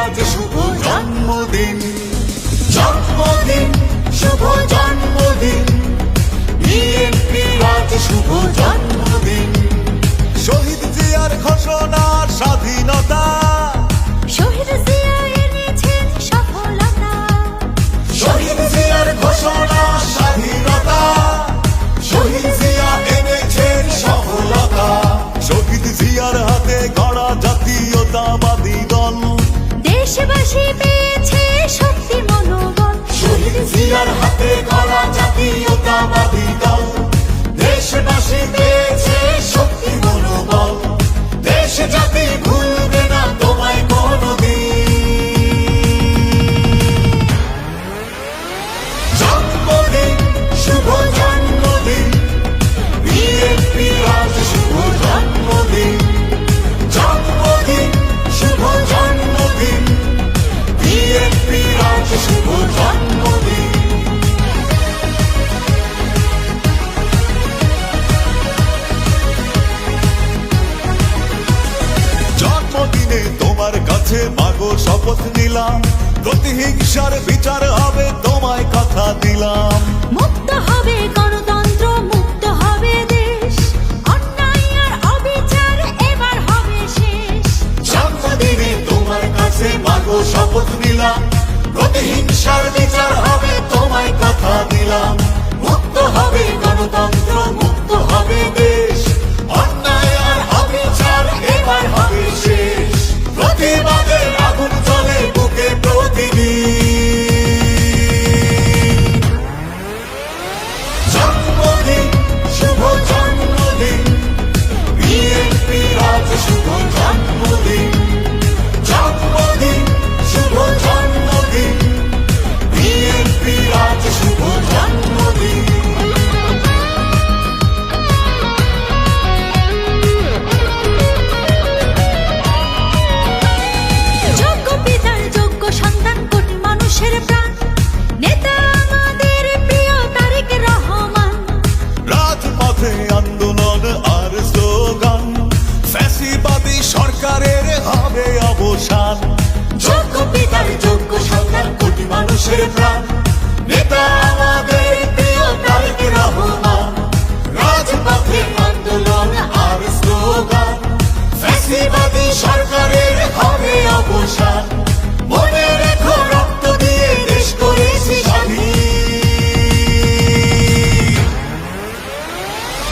আজ শুভ জন্মদিন, জন্মদিন, শুভ জন্মদিন, বিএনপি আজ শুভ জন্মদিন। শহীদ জিয়ার ঘোষণা স্বাধীনতা, শহীদ জিয়া এনেছেন সফলতা, শহীদ জিয়ার ঘোষণা স্বাধীনতা, শহীদ জিয়া এনেছেন সফলতা। শহীদ জিয়ার হাতে গড়া জাতীয়তাবাদী দল, দেশবাসী পেয়েছে শক্তি মনোবল। শহীদ জিয়ার হাতে গড়া জাতীয়তাবাদী দল, দেশবাসী পেয়েছে শক্তি মনোবল। দেশ জাতি ভুলবে না তোমায় কোনদিন। জন্মদিন, শুভ জন্মদিন, বিএনপি আজ শুভ জন্মদিন, জন্মদিন, শুভ জন্মদিন, বিএনপি আজ শুভ জন্মদিন। জন্মদিনে তোমার কাছে মাগো শপথ নিলাম, প্রতিহিংসার বিচার হবে তোমায় কথা দিলাম। মুক্ত হবে গণতন্ত্র, মুক্ত হবে দেশ, অন্যায় আর অবিচার এবার হবে শেষ। জন্মদিনে তোমার কাছে মাগো শপথ নিলাম, প্রতিহিংসার বিচার হবে তোমায় কথা দিলাম। মুক্ত হবে গণতন্ত্র, মুক্ত হবে দেশ, অন্যায় আর অবিচার এবার হবে শেষ। প্রতিবাদের আগুন জ্বলে বুকে প্রতিদিন। জন্মদিন, শুভ জন্মদিন, বিএনপি আজ শুভ জন্মদিন, জন্মদিন, শুভ জন্মদিন, বিএনপি আজ শুভ জন্মদিন। যোগ্য পিতার যোগ্য সন্তান, কোটি মানুষের প্রাণ, নেতা আমাদের প্রিয় তারেক রহমান। রাজপথে আন্দোলন আর স্লোগান, ফ্যাসিবাদী সরকারের হবে অবসান। যোগ্য পিতার যোগ্য সন্তান, কোটি মানুষের প্রাণ,